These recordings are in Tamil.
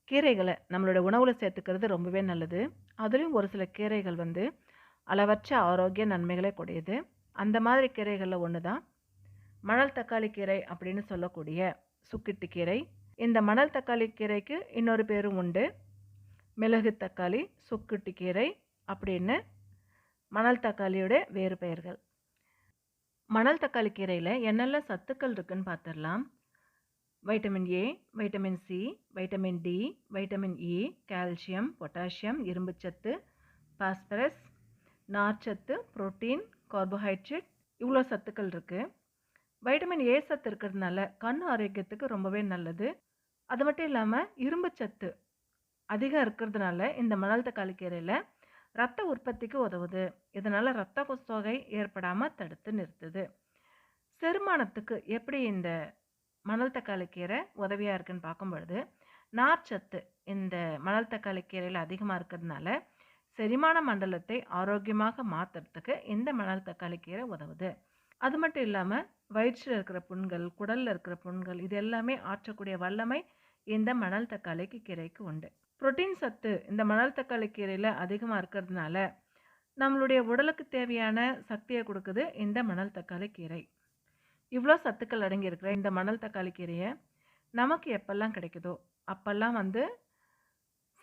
கீரைகள நம்மளோட உணவுல சேர்த்துக்கிறது ரொம்பவே நல்லது. அதுலயும் ஒரு சில கீரைகள் அளவற்ற ஆரோக்கிய நன்மைகளே கூடியது. அந்த மாதிரி கீரைகள்ல ஒண்ணு தான் மணல் தக்காளி கீரை அப்படின்னு சொல்லக்கூடிய சுக்கிட்டி கீரை. இந்த மணல் தக்காளி கீரைக்கு இன்னொரு பேரும் உண்டு. மிளகு தக்காளி, சுக்கிட்டி கீரை அப்படின்னு மணல் தக்காளியோட வேறு பெயர்கள். மணல் தக்காளி கீரையில என்னெல்லாம் சத்துக்கள் இருக்குன்னு பார்த்துடலாம். Vitamin A, vitamin C, vitamin D, vitamin E, calcium, potassium, இரும்புச்சத்து, பாஸ்பரஸ், நார்ச்சத்து, புரோட்டீன், கார்போஹைட்ரேட் இவ்வளோ சத்துக்கள் இருக்கு. வைட்டமின் ஏ சத்து இருக்கிறதுனால கண் ஆரோக்கியத்துக்கு ரொம்பவே நல்லது. அது மட்டும் இல்லாமல் இரும்புச்சத்து அதிகம் இருக்கிறதுனால இந்த மணல் தக்காளி கீரையில் ரத்த உற்பத்திக்கு உதவுது. இதனால ரத்த சோகை ஏற்படாமல் தடுத்து நிறுத்துது. செரிமானத்துக்கு எப்படி இந்த மணல் தக்காளி கீரை உதவியாக இருக்குன்னு பார்க்கும் பொழுது, நார்ச்சத்து இந்த மணல் தக்காளி கீரையில் அதிகமாக இருக்கிறதுனால செரிமான மண்டலத்தை ஆரோக்கியமாக மாற்றுறதுக்கு இந்த மணல் தக்காளி கீரை உதவுது. அது மட்டும் இல்லாமல் வயிற்றில் இருக்கிற புண்கள், குடலில் இருக்கிற புண்கள் இது எல்லாமே ஆற்றக்கூடிய வல்லமை இந்த மணல் தக்காளி கீரைக்கு உண்டு. புரோட்டீன் சத்து இந்த மணல் தக்காளி கீரையில் அதிகமாக இருக்கிறதுனால நம்மளுடைய உடலுக்கு தேவையான சக்தியை கொடுக்குது இந்த மணல் தக்காளி கீரை. இவ்வளோ சத்துக்கள் அடங்கியிருக்கிற இந்த மணல் தக்காளி கீரையை நமக்கு எப்பெல்லாம் கிடைக்குதோ அப்பெல்லாம்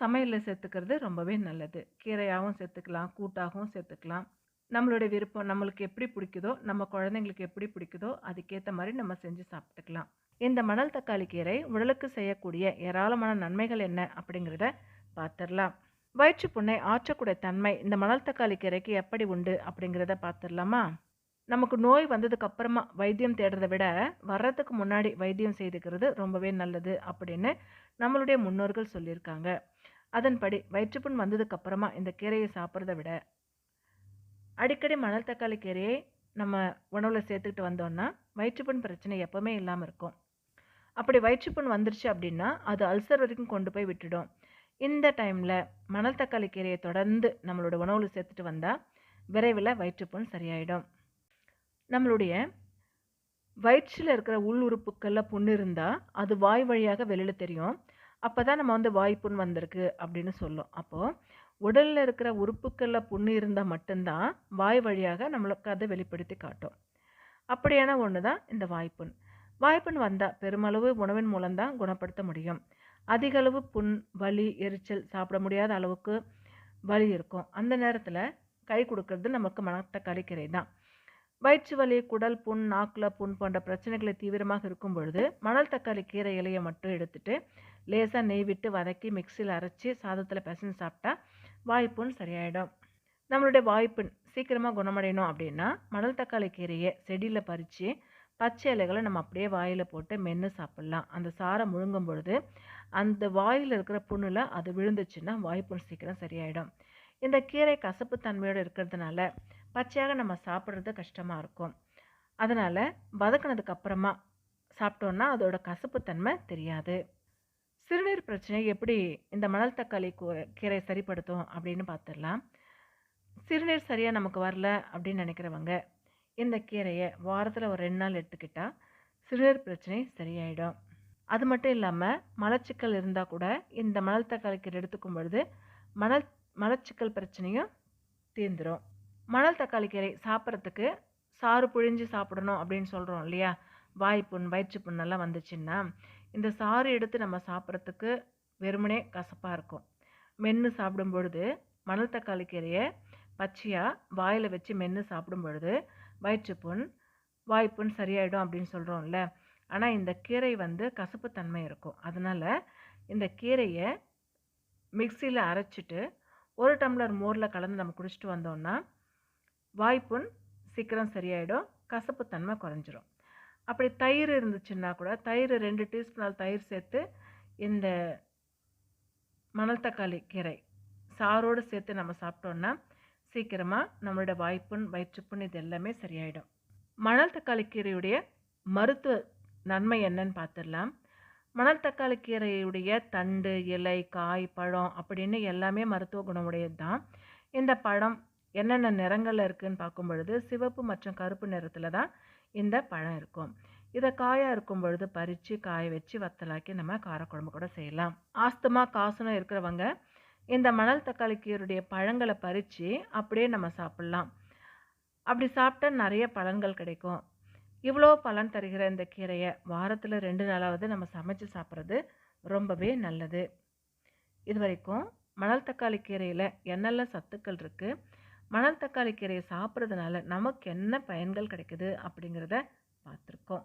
சமையலில் சேர்த்துக்கிறது ரொம்பவே நல்லது. கீரையாகவும் சேர்த்துக்கலாம், கூட்டாகவும் சேர்த்துக்கலாம். நம்மளுடைய விருப்பம், நம்மளுக்கு எப்படி பிடிக்குதோ, நம்ம குழந்தைங்களுக்கு எப்படி பிடிக்குதோ அதுக்கேற்ற மாதிரி நம்ம செஞ்சு சாப்பிட்டுக்கலாம். இந்த மணல் தக்காளி கீரை உடலுக்கு செய்யக்கூடிய ஏராளமான நன்மைகள் என்ன அப்படிங்கிறத பார்த்துடலாம். வயிற்றுப்புண்ணை ஆற்றக்கூடிய தன்மை இந்த மணல் தக்காளி கீரைக்கு எப்படி உண்டு அப்படிங்கிறத பார்த்துடலாமா? நமக்கு நோய் வந்ததுக்கு அப்புறமா வைத்தியம் தேடுறதை விட வர்றதுக்கு முன்னாடி வைத்தியம் செய்துக்கிறது ரொம்பவே நல்லது அப்படின்னு நம்மளுடைய முன்னோர்கள் சொல்லியிருக்காங்க. அதன்படி வயிற்றுப்புண் வந்ததுக்கு அப்புறமா இந்த கீரையை சாப்பிட்றத விட அடிக்கடி மணல் தக்காளி கீரையை நம்ம உணவில் சேர்த்துக்கிட்டு வந்தோம்னா வயிற்றுப்புண் பிரச்சனை எப்பவுமே இல்லாமல் இருக்கும். அப்படி வயிற்றுப்புண் வந்துருச்சு அப்படின்னா அது அல்சர் வரைக்கும் கொண்டு போய் விட்டுடும். இந்த டைமில் மணல் தக்காளி கீரையை தொடர்ந்து நம்மளோட உணவில் சேர்த்துட்டு வந்தால் விரைவில் வயிற்றுப்புண் சரியாயிடும். நம்மளுடைய வயிற்றில் இருக்கிற உள் உறுப்புக்களில் புண் இருந்தால் அது வாய் வழியாக வெளியில் தெரியும். அப்போ தான் நம்ம வாய்ப்புண் வந்திருக்கு அப்படின்னு சொல்லும். அப்போது உடலில் இருக்கிற உறுப்புக்களில் புண் இருந்தால் மட்டும்தான் வாய் வழியாக நம்மளுக்கு அதை வெளிப்படுத்தி காட்டும். அப்படியான ஒன்று தான் இந்த வாய்ப்புண். வாய்ப்புண் வந்தால் பெருமளவு உணவின் மூலம்தான் குணப்படுத்த முடியும். அதிக அளவு புண், வலி, எரிச்சல், சாப்பிட முடியாத அளவுக்கு வலி இருக்கும். அந்த நேரத்தில் கை கொடுக்கறது நமக்கு மணத்தக்காளி கீரை தான். வயிற்று வலி, குடல் புண், நாக்கில் புண் போன்ற பிரச்சனைகளை தீவிரமாக இருக்கும் பொழுது மணல் தக்காளி கீரை இலையை மட்டும் எடுத்துட்டு லேசாக நெய் விட்டு வதக்கி மிக்சியில் அரைச்சி சாதத்தில் பிசைஞ்சு சாப்பிட்டா வாய்ப்புண் சரியாயிடும். நம்மளுடைய வாய்ப்புண் சீக்கிரமாக குணமடையணும் அப்படின்னா மணல் தக்காளி கீரையை செடியில் பறித்து பச்சை இலைகளை நம்ம அப்படியே வாயில் போட்டு மென்று சாப்பிட்லாம். அந்த சாரை முழுங்கும் பொழுது அந்த வாயில் இருக்கிற புண்ணில் அது விழுந்துச்சுன்னா வாய்ப்புண் சீக்கிரம் சரியாயிடும். இந்த கீரை கசப்பு தன்மையோடு இருக்கிறதுனால பச்சையாக நம்ம சாப்பிட்றது கஷ்டமாக இருக்கும். அதனால் வதக்கினதுக்கு அப்புறமா சாப்பிட்டோன்னா அதோட கசப்பு தன்மை தெரியாது. சிறுநீர் பிரச்சனை எப்படி இந்த மணல் தக்காளி கீரை சரிப்படுத்தும் அப்படின்னு பார்த்துடலாம். சிறுநீர் சரியாக நமக்கு வரல அப்படின்னு நினைக்கிறவங்க இந்த கீரையை வாரத்தில் ஒரு 2 நாள் எடுத்துக்கிட்டால் சிறுநீர் பிரச்சனை சரியாயிடும். அது மட்டும் இல்லாமல் மலச்சிக்கல் இருந்தால் கூட இந்த மணல் தக்காளி கீரை எடுத்துக்கும் பொழுது மலச்சிக்கல் பிரச்சனையும் தீர்ந்துடும். மணல் தக்காளி கீரை சாப்பிட்றதுக்கு சாறு புழிஞ்சு சாப்பிடணும் அப்படின்னு சொல்கிறோம் இல்லையா? வாய்ப்புண், வயிற்றுப்புண்ணெல்லாம் வந்துச்சுன்னா இந்த சாறு எடுத்து நம்ம சாப்பிட்றதுக்கு வெறுமனே கசப்பாக இருக்கும். மென்று சாப்பிடும் பொழுது மணல் தக்காளி கீரையை பச்சையாக வாயில் வச்சு மென்று சாப்பிடும் பொழுது வயிற்றுப்புண், வாய்ப்புண் சரியாயிடும் அப்படின்னு சொல்கிறோம்ல. ஆனால் இந்த கீரை கசப்பு தன்மை இருக்கும். அதனால் இந்த கீரையை மிக்சியில் அரைச்சிட்டு 1 டம்ளர் மோரில் கலந்து நம்ம குடிச்சிட்டு வந்தோம்னா வாய்ப்புண் சீக்கிரம் சரியாயிடும், கசப்பு தன்மை குறைஞ்சிரும். அப்படி தயிர் இருந்துச்சுன்னா கூட தயிர் 2 டீஸ்பூன் தயிர் சேர்த்து இந்த மணல் தக்காளி கீரை சாரோடு சேர்த்து நம்ம சாப்பிட்டோம்னா சீக்கிரமாக நம்மளோட வாய்ப்புண், வயிற்றுப்புண் இது எல்லாமே சரியாயிடும். மணல் தக்காளி கீரையுடைய மருத்துவ நன்மை என்னன்னு பார்த்துடலாம். மணல் தக்காளி கீரையுடைய தண்டு, இலை, காய், பழம் அப்படின்னு எல்லாமே மருத்துவ குணமுடையது தான். இந்த பழம் என்னென்ன நிறங்களில் இருக்குதுன்னு பார்க்கும் பொழுது சிவப்பு மற்றும் கருப்பு நிறத்தில் தான் இந்த பழம் இருக்கும். இதை காயாக இருக்கும் பொழுது பறித்து காய வச்சு வத்தலாக்கி நம்ம காரக்குழம்பு கூட செய்யலாம். ஆஸ்துமா காசனம் இருக்கிறவங்க இந்த மணல் தக்காளி கீரையுடைய பழங்களை பறித்து அப்படியே நம்ம சாப்பிட்லாம். அப்படி சாப்பிட்டா நிறைய பலன்கள் கிடைக்கும். இவ்வளோ பலன் தருகிற இந்த கீரையை வாரத்தில் 2 நாளாவது நம்ம சமைச்சு சாப்பிட்றது ரொம்பவே நல்லது. இது வரைக்கும் மணல் தக்காளி கீரையில் என்னெல்லாம் சத்துக்கள் இருக்குது, மணல் தக்காளி கீரையை சாப்பிட்றதுனால நமக்கு என்ன பயன்கள் கிடைக்குது அப்படிங்கிறத பார்த்துருக்கோம்.